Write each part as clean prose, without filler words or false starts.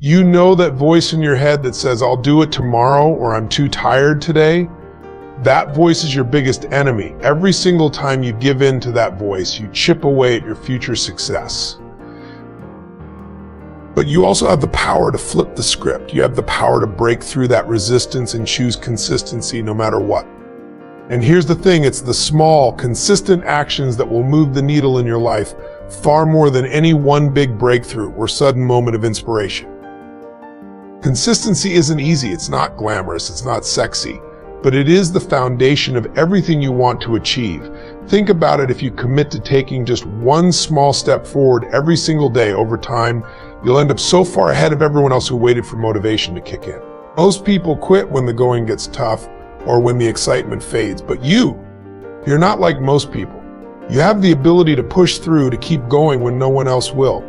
You know that voice in your head that says, I'll do it tomorrow, or I'm too tired today? That voice is your biggest enemy. Every single time you give in to that voice, you chip away at your future success. But you also have the power to flip the script. You have the power to break through that resistance and choose consistency no matter what. And here's the thing, it's the small, consistent actions that will move the needle in your life far more than any one big breakthrough or sudden moment of inspiration. Consistency isn't easy, it's not glamorous, it's not sexy, but it is the foundation of everything you want to achieve. Think about it, if you commit to taking just one small step forward every single day over time, you'll end up so far ahead of everyone else who waited for motivation to kick in. Most people quit when the going gets tough or when the excitement fades, but you're not like most people. You have the ability to push through, to keep going when no one else will,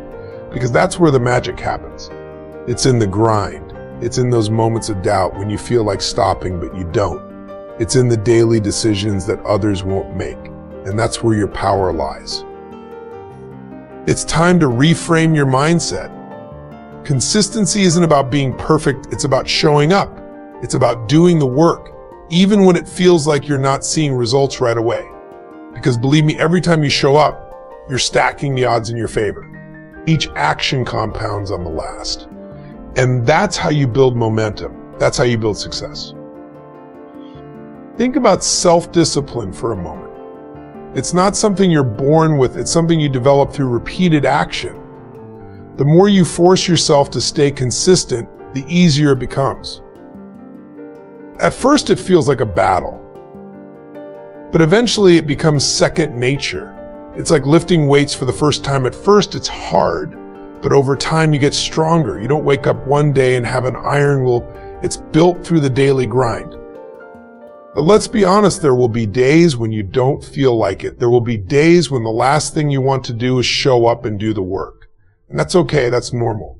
because that's where the magic happens. It's in the grind. It's in those moments of doubt when you feel like stopping, but you don't. It's in the daily decisions that others won't make, and that's where your power lies. It's time to reframe your mindset. Consistency isn't about being perfect, it's about showing up. It's about doing the work, even when it feels like you're not seeing results right away. Because believe me, every time you show up, you're stacking the odds in your favor. Each action compounds on the last. And that's how you build momentum. That's how you build success. Think about self-discipline for a moment. It's not something you're born with, it's something you develop through repeated action. The more you force yourself to stay consistent, the easier it becomes. At first it feels like a battle, but eventually it becomes second nature. It's like lifting weights for the first time. At first it's hard, but over time you get stronger. You don't wake up one day and have an iron will. It's built through the daily grind. But let's be honest, there will be days when you don't feel like it. There will be days when the last thing you want to do is show up and do the work. And that's okay, that's normal.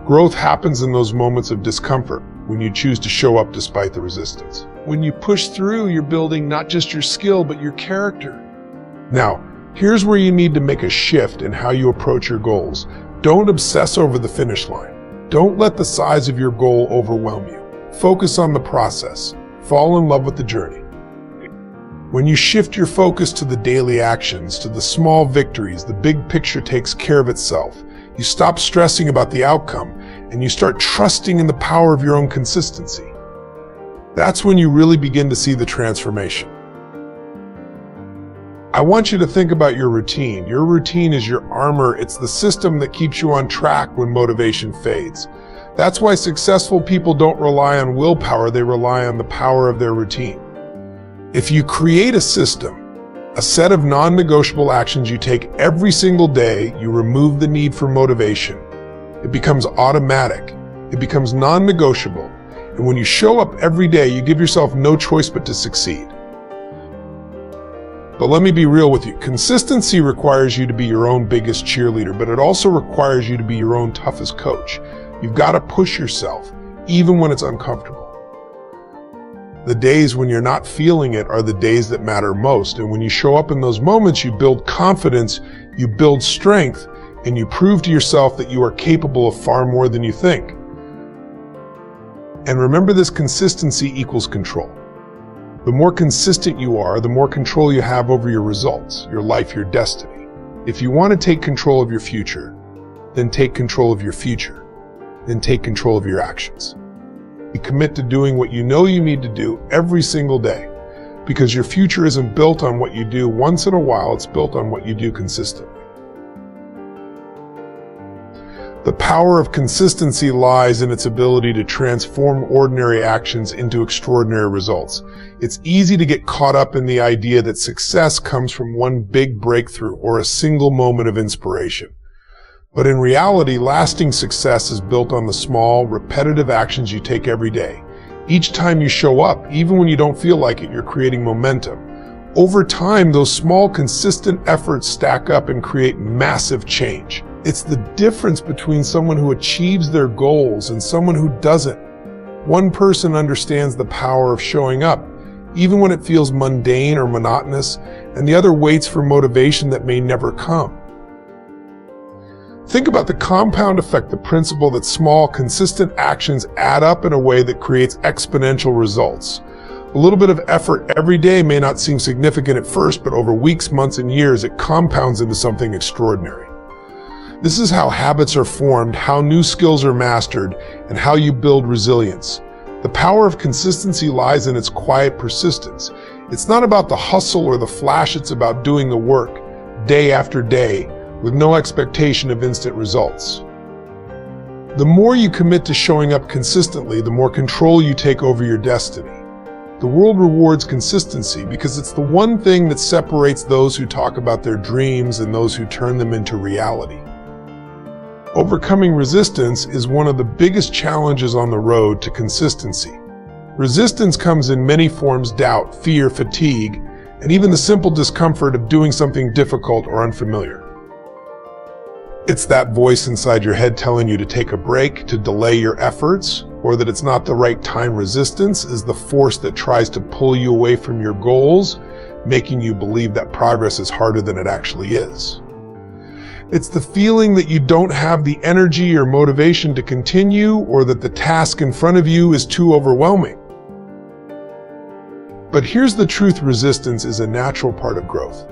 Growth happens in those moments of discomfort, when you choose to show up despite the resistance. When you push through, you're building not just your skill, but your character. Now, here's where you need to make a shift in how you approach your goals. Don't obsess over the finish line. Don't let the size of your goal overwhelm you. Focus on the process. Fall in love with the journey. When you shift your focus to the daily actions, to the small victories, the big picture takes care of itself. You stop stressing about the outcome, and you start trusting in the power of your own consistency. That's when you really begin to see the transformation. I want you to think about your routine. Your routine is your armor. It's the system that keeps you on track when motivation fades. That's why successful people don't rely on willpower, they rely on the power of their routine. If you create a system, a set of non-negotiable actions you take every single day, you remove the need for motivation. It becomes automatic. It becomes non-negotiable. And when you show up every day, you give yourself no choice but to succeed. But let me be real with you. Consistency requires you to be your own biggest cheerleader, but it also requires you to be your own toughest coach. You've got to push yourself, even when it's uncomfortable. The days when you're not feeling it are the days that matter most. And when you show up in those moments, you build confidence, you build strength, and you prove to yourself that you are capable of far more than you think. And remember, this consistency equals control. The more consistent you are, the more control you have over your results, your life, your destiny. If you want to take control of your future, then take control of your future. Then take control of your actions. You commit to doing what you know you need to do every single day, because your future isn't built on what you do once in a while, it's built on what you do consistently. The power of consistency lies in its ability to transform ordinary actions into extraordinary results. It's easy to get caught up in the idea that success comes from one big breakthrough or a single moment of inspiration. But in reality, lasting success is built on the small, repetitive actions you take every day. Each time you show up, even when you don't feel like it, you're creating momentum. Over time, those small, consistent efforts stack up and create massive change. It's the difference between someone who achieves their goals and someone who doesn't. One person understands the power of showing up, even when it feels mundane or monotonous, and the other waits for motivation that may never come. Think about the compound effect, the principle that small, consistent actions add up in a way that creates exponential results. A little bit of effort every day may not seem significant at first, but over weeks, months, and years, it compounds into something extraordinary. This is how habits are formed, how new skills are mastered, and how you build resilience. The power of consistency lies in its quiet persistence. It's not about the hustle or the flash, it's about doing the work, day after day, with no expectation of instant results. The more you commit to showing up consistently, the more control you take over your destiny. The world rewards consistency because it's the one thing that separates those who talk about their dreams and those who turn them into reality. Overcoming resistance is one of the biggest challenges on the road to consistency. Resistance comes in many forms: doubt, fear, fatigue, and even the simple discomfort of doing something difficult or unfamiliar. It's that voice inside your head telling you to take a break, to delay your efforts, or that it's not the right time. Resistance is the force that tries to pull you away from your goals, making you believe that progress is harder than it actually is. It's the feeling that you don't have the energy or motivation to continue, or that the task in front of you is too overwhelming. But here's the truth: resistance is a natural part of growth.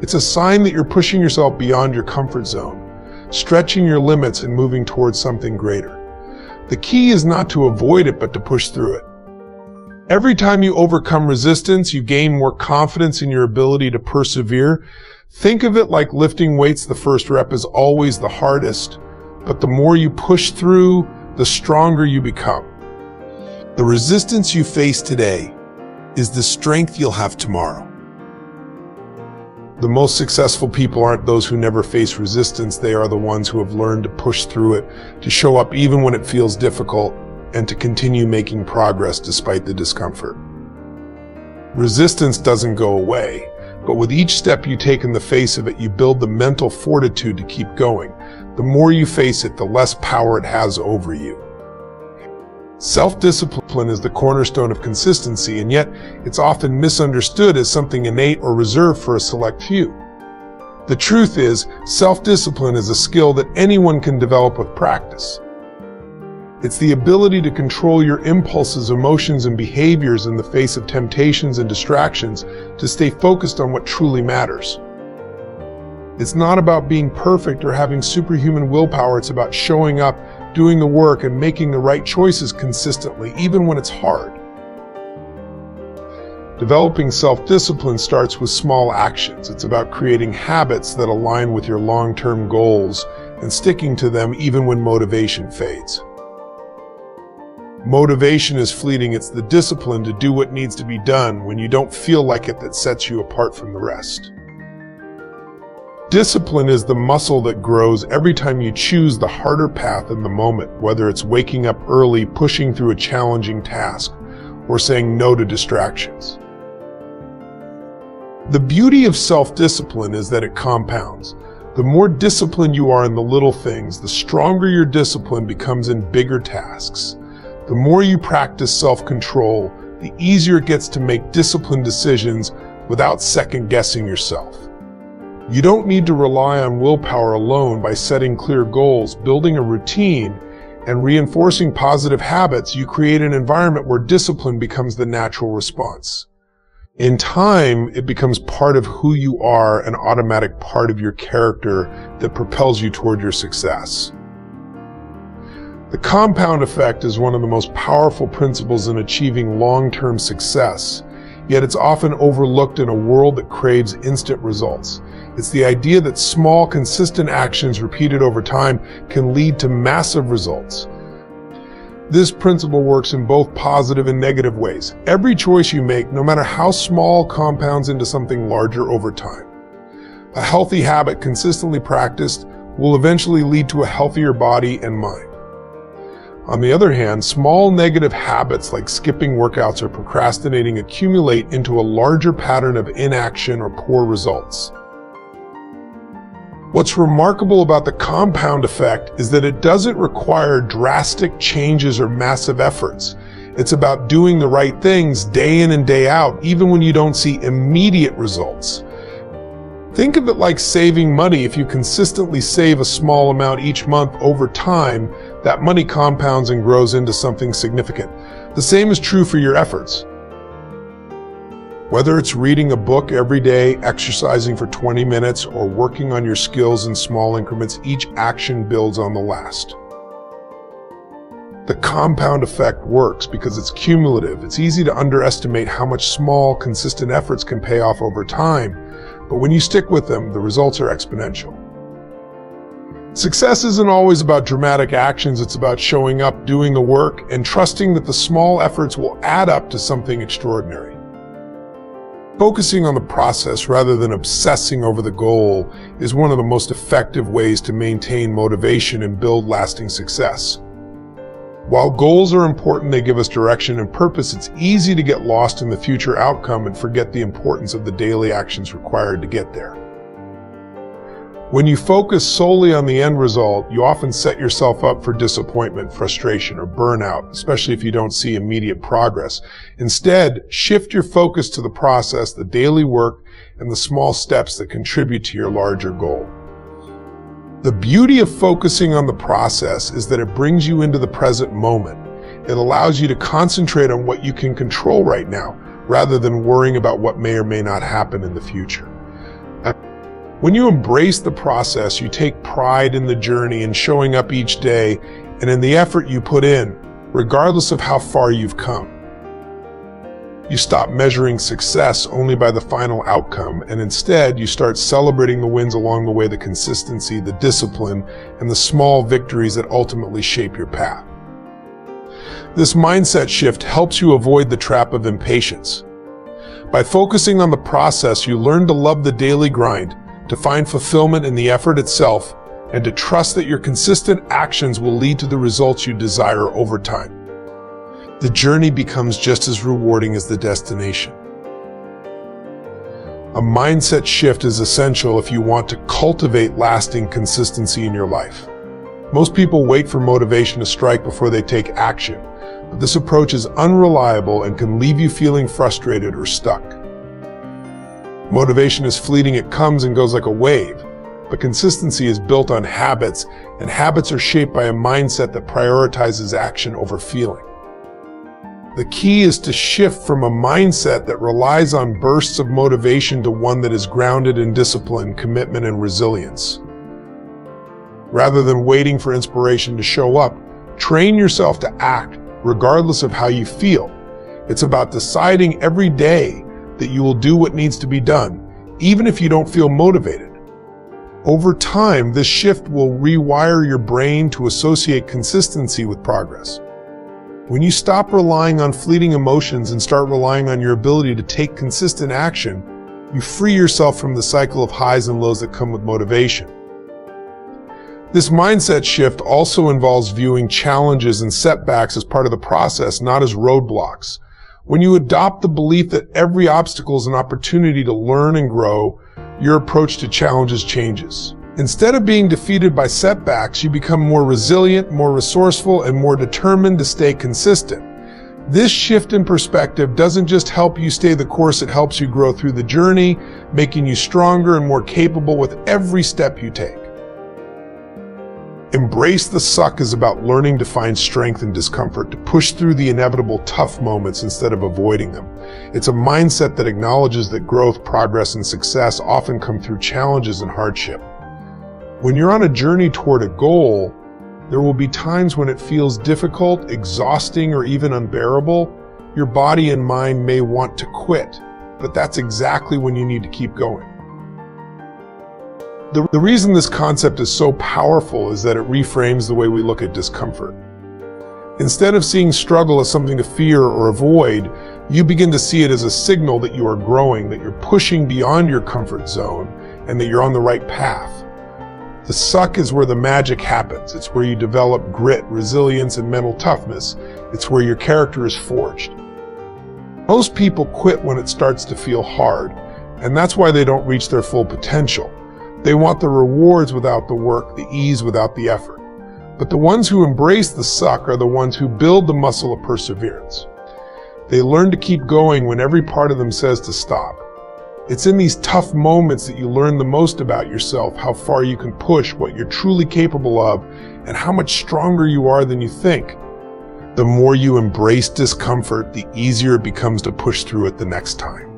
It's a sign that you're pushing yourself beyond your comfort zone, stretching your limits and moving towards something greater. The key is not to avoid it, but to push through it. Every time you overcome resistance, you gain more confidence in your ability to persevere. Think of it like lifting weights. The first rep is always the hardest, but the more you push through, the stronger you become. The resistance you face today is the strength you'll have tomorrow. The most successful people aren't those who never face resistance. They are the ones who have learned to push through it, to show up even when it feels difficult, and to continue making progress despite the discomfort. Resistance doesn't go away, but with each step you take in the face of it, you build the mental fortitude to keep going. The more you face it, the less power it has over you. Self-discipline is the cornerstone of consistency, and yet it's often misunderstood as something innate or reserved for a select few. The truth is, self-discipline is a skill that anyone can develop with practice. It's the ability to control your impulses, emotions, and behaviors in the face of temptations and distractions, to stay focused on what truly matters. It's not about being perfect or having superhuman willpower. It's about showing up, doing the work, and making the right choices consistently, even when it's hard. Developing self-discipline starts with small actions. It's about creating habits that align with your long-term goals and sticking to them even when motivation fades. Motivation is fleeting. It's the discipline to do what needs to be done when you don't feel like it that sets you apart from the rest. Discipline is the muscle that grows every time you choose the harder path in the moment, whether it's waking up early, pushing through a challenging task, or saying no to distractions. The beauty of self-discipline is that it compounds. The more disciplined you are in the little things, the stronger your discipline becomes in bigger tasks. The more you practice self-control, the easier it gets to make disciplined decisions without second-guessing yourself. You don't need to rely on willpower alone. By setting clear goals, building a routine, and reinforcing positive habits, you create an environment where discipline becomes the natural response. In time, it becomes part of who you are, an automatic part of your character that propels you toward your success. The compound effect is one of the most powerful principles in achieving long-term success, yet it's often overlooked in a world that craves instant results. It's the idea that small, consistent actions repeated over time can lead to massive results. This principle works in both positive and negative ways. Every choice you make, no matter how small, compounds into something larger over time. A healthy habit consistently practiced will eventually lead to a healthier body and mind. On the other hand, small negative habits like skipping workouts or procrastinating accumulate into a larger pattern of inaction or poor results. What's remarkable about the compound effect is that it doesn't require drastic changes or massive efforts. It's about doing the right things day in and day out, even when you don't see immediate results. Think of it like saving money. If you consistently save a small amount each month, over time, that money compounds and grows into something significant. The same is true for your efforts. Whether it's reading a book every day, exercising for 20 minutes, or working on your skills in small increments, each action builds on the last. The compound effect works because it's cumulative. It's easy to underestimate how much small, consistent efforts can pay off over time, but when you stick with them, the results are exponential. Success isn't always about dramatic actions. It's about showing up, doing the work, and trusting that the small efforts will add up to something extraordinary. Focusing on the process rather than obsessing over the goal is one of the most effective ways to maintain motivation and build lasting success. While goals are important, they give us direction and purpose. It's easy to get lost in the future outcome and forget the importance of the daily actions required to get there. When you focus solely on the end result, you often set yourself up for disappointment, frustration, or burnout, especially if you don't see immediate progress. Instead, shift your focus to the process, the daily work, and the small steps that contribute to your larger goal. The beauty of focusing on the process is that it brings you into the present moment. It allows you to concentrate on what you can control right now, rather than worrying about what may or may not happen in the future. When you embrace the process, you take pride in the journey and showing up each day and in the effort you put in, regardless of how far you've come. You stop measuring success only by the final outcome, and instead you start celebrating the wins along the way, the consistency, the discipline, and the small victories that ultimately shape your path. This mindset shift helps you avoid the trap of impatience. By focusing on the process, you learn to love the daily grind, to find fulfillment in the effort itself, and to trust that your consistent actions will lead to the results you desire over time. The journey becomes just as rewarding as the destination. A mindset shift is essential if you want to cultivate lasting consistency in your life. Most people wait for motivation to strike before they take action, but this approach is unreliable and can leave you feeling frustrated or stuck. Motivation is fleeting. It comes and goes like a wave, but consistency is built on habits, and habits are shaped by a mindset that prioritizes action over feeling. The key is to shift from a mindset that relies on bursts of motivation to one that is grounded in discipline, commitment, and resilience. Rather than waiting for inspiration to show up, train yourself to act regardless of how you feel. It's about deciding every day that you will do what needs to be done, even if you don't feel motivated. Over time, this shift will rewire your brain to associate consistency with progress. When you stop relying on fleeting emotions and start relying on your ability to take consistent action, you free yourself from the cycle of highs and lows that come with motivation. This mindset shift also involves viewing challenges and setbacks as part of the process, not as roadblocks. When you adopt the belief that every obstacle is an opportunity to learn and grow, your approach to challenges changes. Instead of being defeated by setbacks, you become more resilient, more resourceful, and more determined to stay consistent. This shift in perspective doesn't just help you stay the course, it helps you grow through the journey, making you stronger and more capable with every step you take. Embrace the suck is about learning to find strength in discomfort, to push through the inevitable tough moments instead of avoiding them. It's a mindset that acknowledges that growth, progress, and success often come through challenges and hardship. When you're on a journey toward a goal, there will be times when it feels difficult, exhausting, or even unbearable. Your body and mind may want to quit, but that's exactly when you need to keep going. The reason this concept is so powerful is that it reframes the way we look at discomfort. Instead of seeing struggle as something to fear or avoid, you begin to see it as a signal that you are growing, that you're pushing beyond your comfort zone, and that you're on the right path. The suck is where the magic happens. It's where you develop grit, resilience, and mental toughness. It's where your character is forged. Most people quit when it starts to feel hard, and that's why they don't reach their full potential. They want the rewards without the work, the ease without the effort. But the ones who embrace the suck are the ones who build the muscle of perseverance. They learn to keep going when every part of them says to stop. It's in these tough moments that you learn the most about yourself, how far you can push, what you're truly capable of, and how much stronger you are than you think. The more you embrace discomfort, the easier it becomes to push through it the next time.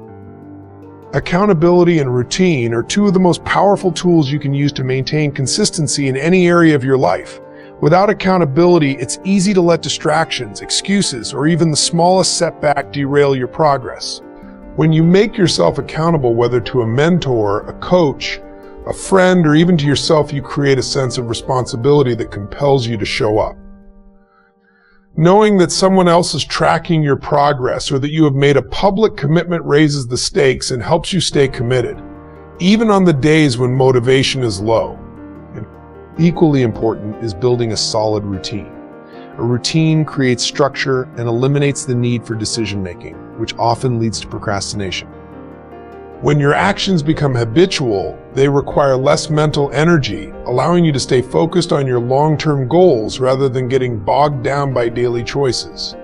Accountability and routine are two of the most powerful tools you can use to maintain consistency in any area of your life. Without accountability, it's easy to let distractions, excuses, or even the smallest setback derail your progress. When you make yourself accountable, whether to a mentor, a coach, a friend, or even to yourself, you create a sense of responsibility that compels you to show up. Knowing that someone else is tracking your progress or that you have made a public commitment raises the stakes and helps you stay committed, even on the days when motivation is low. And equally important is building a solid routine. A routine creates structure and eliminates the need for decision-making, which often leads to procrastination. When your actions become habitual, they require less mental energy, allowing you to stay focused on your long-term goals rather than getting bogged down by daily choices.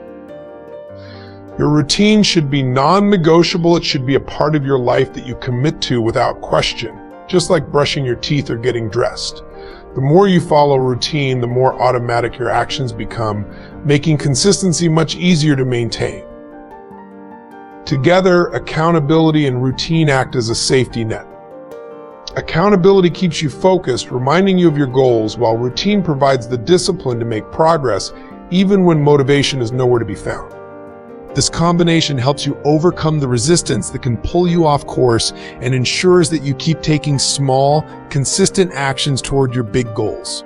Your routine should be non-negotiable. It should be a part of your life that you commit to without question, just like brushing your teeth or getting dressed. The more you follow routine, the more automatic your actions become, making consistency much easier to maintain. Together, accountability and routine act as a safety net. Accountability keeps you focused, reminding you of your goals, while routine provides the discipline to make progress, even when motivation is nowhere to be found. This combination helps you overcome the resistance that can pull you off course and ensures that you keep taking small, consistent actions toward your big goals.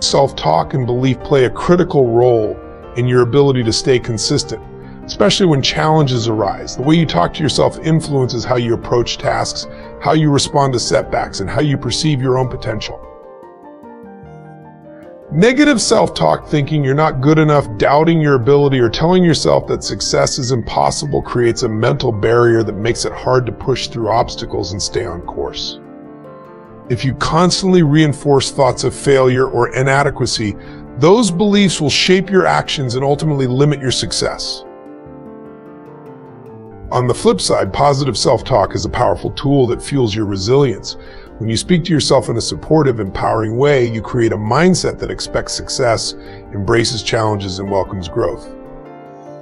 Self-talk and belief play a critical role in your ability to stay consistent, especially when challenges arise. The way you talk to yourself influences how you approach tasks, how you respond to setbacks, and how you perceive your own potential. Negative self-talk, thinking you're not good enough, doubting your ability, or telling yourself that success is impossible creates a mental barrier that makes it hard to push through obstacles and stay on course. If you constantly reinforce thoughts of failure or inadequacy, those beliefs will shape your actions and ultimately limit your success. On the flip side, positive self-talk is a powerful tool that fuels your resilience. When you speak to yourself in a supportive, empowering way, you create a mindset that expects success, embraces challenges, and welcomes growth.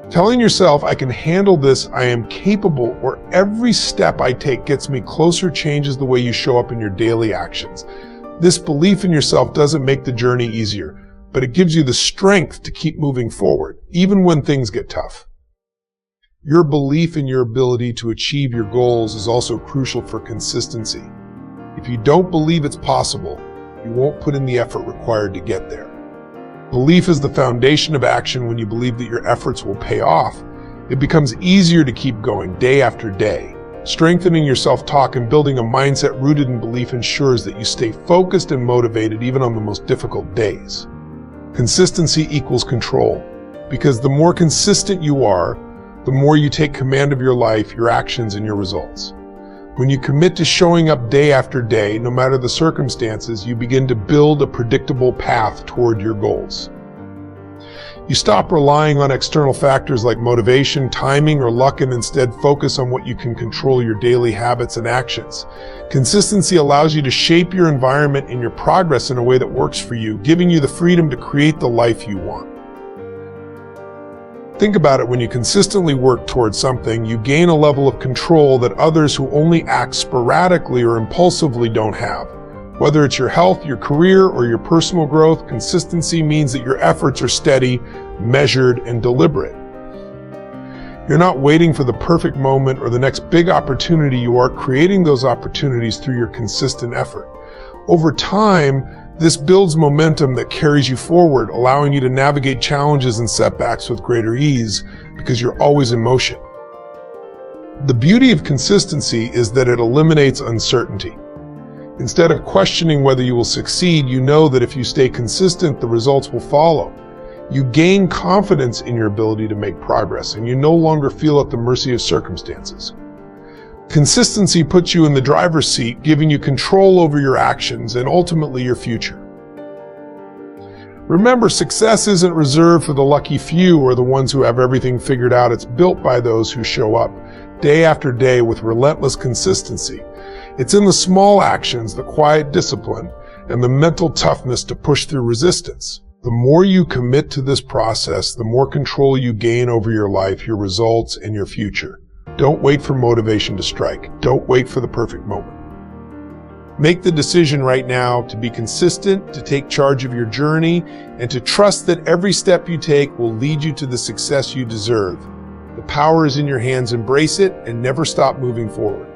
Telling yourself, "I can handle this, I am capable," or "every step I take gets me closer," changes the way you show up in your daily actions. This belief in yourself doesn't make the journey easier, but it gives you the strength to keep moving forward, even when things get tough. Your belief in your ability to achieve your goals is also crucial for consistency. If you don't believe it's possible, you won't put in the effort required to get there. Belief is the foundation of action. When you believe that your efforts will pay off, it becomes easier to keep going day after day. Strengthening your self-talk and building a mindset rooted in belief ensures that you stay focused and motivated even on the most difficult days. Consistency equals control, because the more consistent you are, the more you take command of your life, your actions, and your results. When you commit to showing up day after day, no matter the circumstances, you begin to build a predictable path toward your goals. You stop relying on external factors like motivation, timing, or luck, and instead focus on what you can control: your daily habits and actions. Consistency allows you to shape your environment and your progress in a way that works for you, giving you the freedom to create the life you want. Think about it. When you consistently work towards something, you gain a level of control that others who only act sporadically or impulsively don't have. Whether it's your health, your career, or your personal growth, consistency means that your efforts are steady, measured, and deliberate. You're not waiting for the perfect moment or the next big opportunity. You are creating those opportunities through your consistent effort. Over time, this builds momentum that carries you forward, allowing you to navigate challenges and setbacks with greater ease because you're always in motion. The beauty of consistency is that it eliminates uncertainty. Instead of questioning whether you will succeed, you know that if you stay consistent, the results will follow. You gain confidence in your ability to make progress, and you no longer feel at the mercy of circumstances. Consistency puts you in the driver's seat, giving you control over your actions and ultimately your future. Remember, success isn't reserved for the lucky few or the ones who have everything figured out. It's built by those who show up, day after day with relentless consistency. It's in the small actions, the quiet discipline, and the mental toughness to push through resistance. The more you commit to this process, the more control you gain over your life, your results, and your future. Don't wait for motivation to strike. Don't wait for the perfect moment. Make the decision right now to be consistent, to take charge of your journey, and to trust that every step you take will lead you to the success you deserve. The power is in your hands. Embrace it and never stop moving forward.